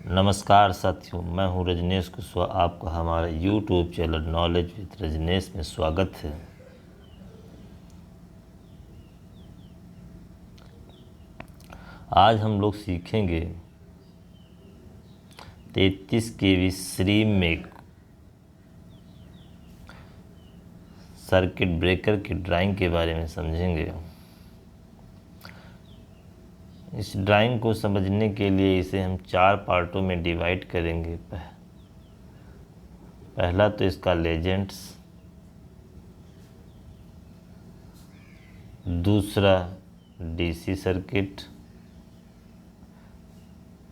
नमस्कार साथियों, मैं हूं रजनीश कुशवाहा। आपका हमारा YouTube channel knowledge with Rajneesh में स्वागत है। आज हम लोग सीखेंगे 33 kV स्ट्रीम में सर्किट ब्रेकर की ड्राइंग के बारे में समझेंगे। इस ड्राइंग को समझने के लिए इसे हम 4 पार्टों में डिवाइड करेंगे। पहला तो इसका लेजेंड्स, दूसरा डीसी सर्किट,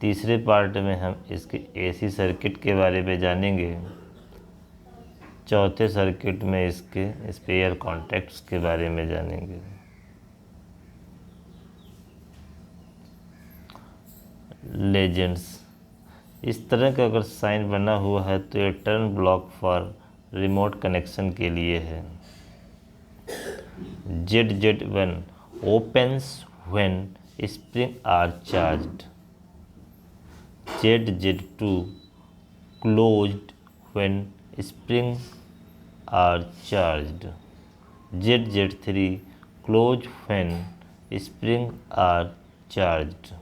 तीसरे पार्ट में हम इसके एसी सर्किट के बारे में जानेंगे, चौथे सर्किट में इसके स्पेयर कॉन्टैक्ट्स के बारे में जानेंगे। लेजेंड्स, इस तरह का अगर साइन बना हुआ है तो ये turn block for remote connection के लिए है। ZZ1 opens when spring are charged, ZZ2 closed when spring are charged, ZZ3 closed when spring are charged।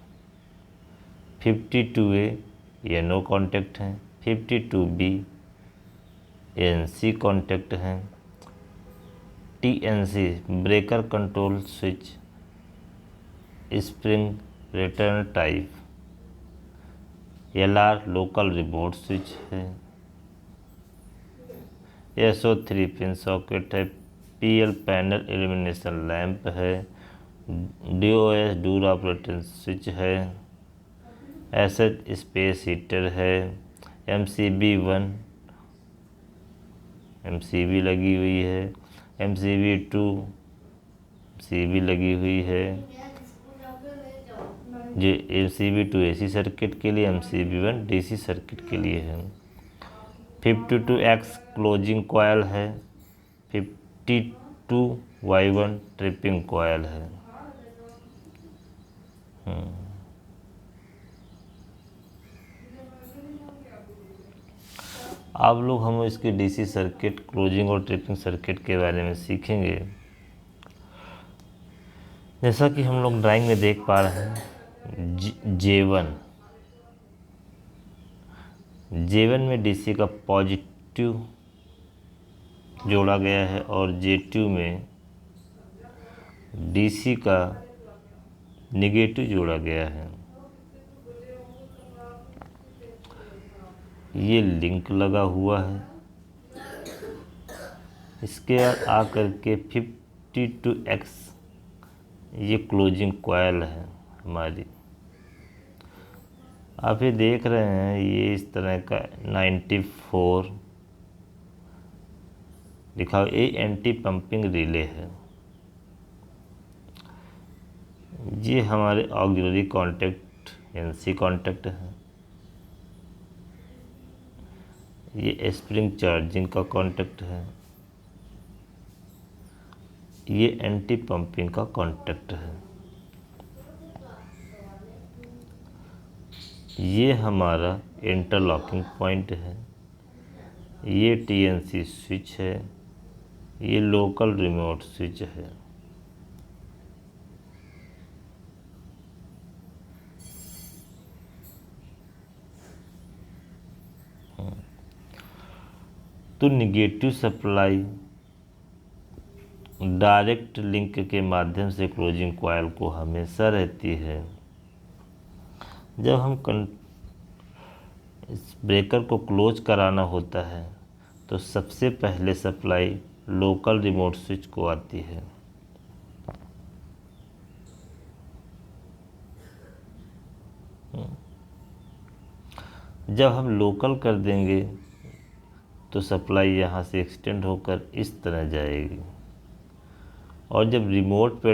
52A ये नो कॉन्टैक्ट हैं, 52B NC कॉन्टैक्ट हैं, TNC breaker control switch spring return type, LR local remote switch है, SO3 pin socket है, PL panel illumination lamp है, DOS door operating switch है, SH space heater है, MCB लगी हुई है, MCB2 CB लगी हुई है। जो MCB2 AC सर्किट के लिए, MCB1 DC सर्किट के लिए है। 52X क्लोजिंग कॉयल है, 52Y1 ट्रिपिंग कॉयल है। अब लोग हम इसके DC सर्किट, क्लोजिंग और ट्रिपिंग सर्किट के बारे में सीखेंगे। जैसा कि हम लोग ड्राइंग में देख पा रहे हैं, J1 में DC का पॉजिटिव जोड़ा गया है और J2 में DC का निगेटिव जोड़ा गया है। ये लिंक लगा हुआ है। इसके आकर के 52X ये क्लोजिंग कॉयल है हमारी। आप ये देख रहे हैं, ये इस तरह का 94 लिखा हुआ, ये एंटी पंपिंग रिले है। ये हमारे ऑक्सिलरी कॉन्टैक्ट NC कॉन्टैक्ट है। ये स्प्रिंग चार्जिंग का कॉन्टैक्ट है। ये एंटी पंपिंग का कॉन्टैक्ट है। ये हमारा इंटरलॉकिंग पॉइंट है। ये TNC स्विच है। ये लोकल रिमोट स्विच है। तो निगेटिव सप्लाई डायरेक्ट लिंक के माध्यम से क्लोजिंग कॉयल को हमेशा रहती है। जब हम इस ब्रेकर को क्लोज कराना होता है तो सबसे पहले सप्लाई लोकल रिमोट स्विच को आती है। जब हम लोकल कर देंगे तो सप्लाई यहाँ से एक्सटेंड होकर इस तरह जाएगी, और जब रिमोट पे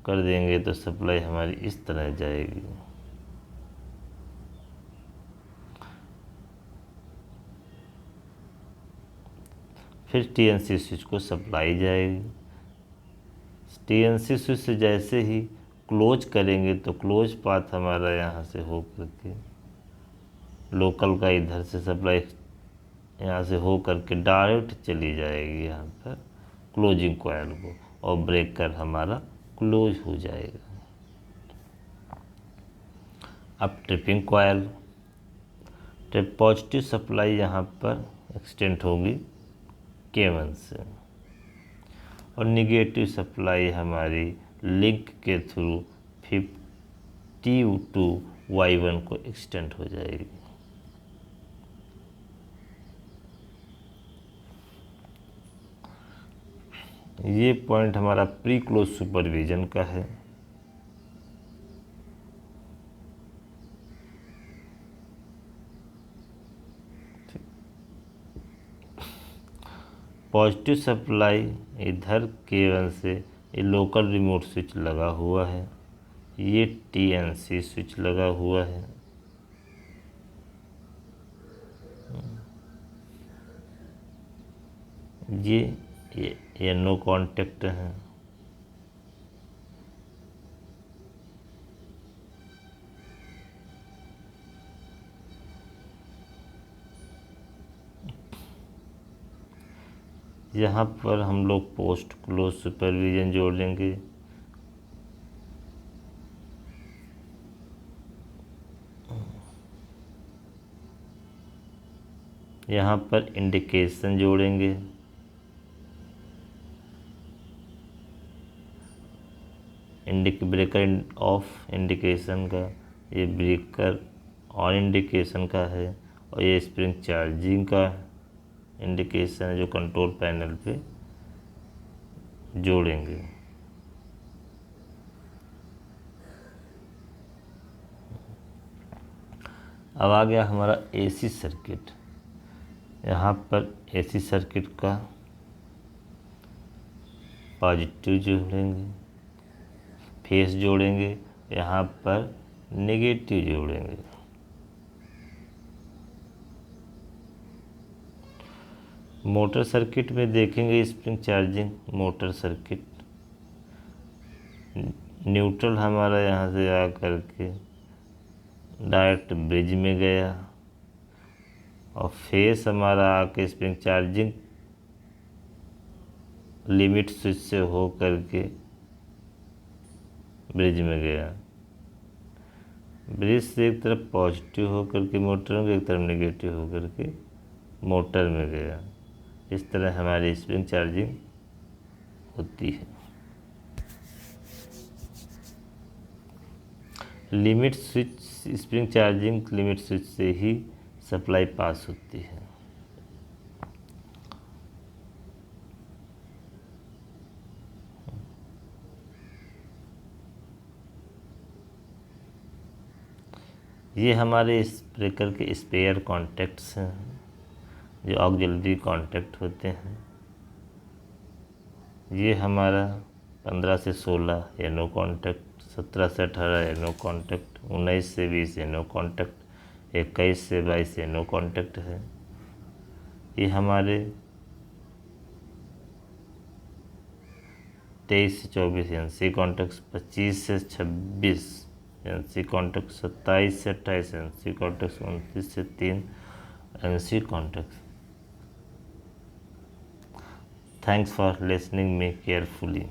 कर देंगे तो सप्लाई हमारी इस तरह जाएगी। फिर TNC स्विच को सप्लाई जाएगी। TNC स्विच से जैसे ही क्लोज करेंगे तो क्लोज पाथ हमारा यहाँ से हो करके लोकल का इधर से सप्लाई यहाँ से हो करके डायरेक्ट चली जाएगी यहाँ पर क्लोजिंग कॉइल को, और ब्रेकर हमारा क्लोज हो जाएगा। अब tripping coil, trip positive supply यहाँ पर एक्सटेंड होगी K1 से, और निगेटिव सप्लाई हमारी लिंक के थ्रू 50 Y1 को एक्सटेंड हो जाएगी। ये पॉइंट हमारा प्री क्लोज सुपरविजन का है। पॉजिटिव सप्लाई इधर K1 से, ये लोकल रिमोट स्विच लगा हुआ है, ये TNC स्विच लगा हुआ है। ये नो कांटेक्ट है। यहाँ पर हम लोग पोस्ट क्लोज सुपरविजन जोड़ेंगे। यहाँ पर इंडिकेशन जोड़ेंगे। ब्रेकर ऑफ इंडिकेशन का, ये ब्रेकर ऑन इंडिकेशन का है, और ये स्प्रिंग चार्जिंग का इंडिकेशन है जो कंट्रोल पैनल पे जोड़ेंगे। अब आ गया हमारा AC सर्किट। यहाँ पर AC सर्किट का पॉजिटिव जोड़ेंगे, फेस जोड़ेंगे, यहाँ पर नेगेटिव जोड़ेंगे। मोटर सर्किट में देखेंगे spring charging motor circuit, neutral हमारा यहाँ से आ करके डायरेक्ट ब्रिज में गया, और फेस हमारा आके स्प्रिंग चार्जिंग लिमिट स्विच से हो करके ब्रिज में गया। ब्रिज से एक तरफ पॉजिटिव हो करके मोटर में, एक तरफ नेगेटिव हो करके मोटर में गया। इस तरह हमारी स्प्रिंग चार्जिंग होती है। Limit switch, spring charging limit switch से ही सप्लाई पास होती है। ये हमारे इस ब्रेकर के स्पेयर कॉन्टैक्ट्स हैं जो ऑक्सिलरी कॉन्टैक्ट होते हैं। ये हमारा 15 से 16 ये नो कॉन्टैक्ट, 17 से 18 ये नो कॉन्टैक्ट, 19 से 20 ये नो कॉन्टैक्ट, 21 से 22 ये नो कॉन्टैक्ट है। ये हमारे 23 से 24 NC कॉन्टैक्ट्स, 25 से 26 NC कॉन्टैक्ट, 27 से 28 NC कॉन्टैक्ट्स, 29 से 3 NC contacts. Thanks for listening me carefully.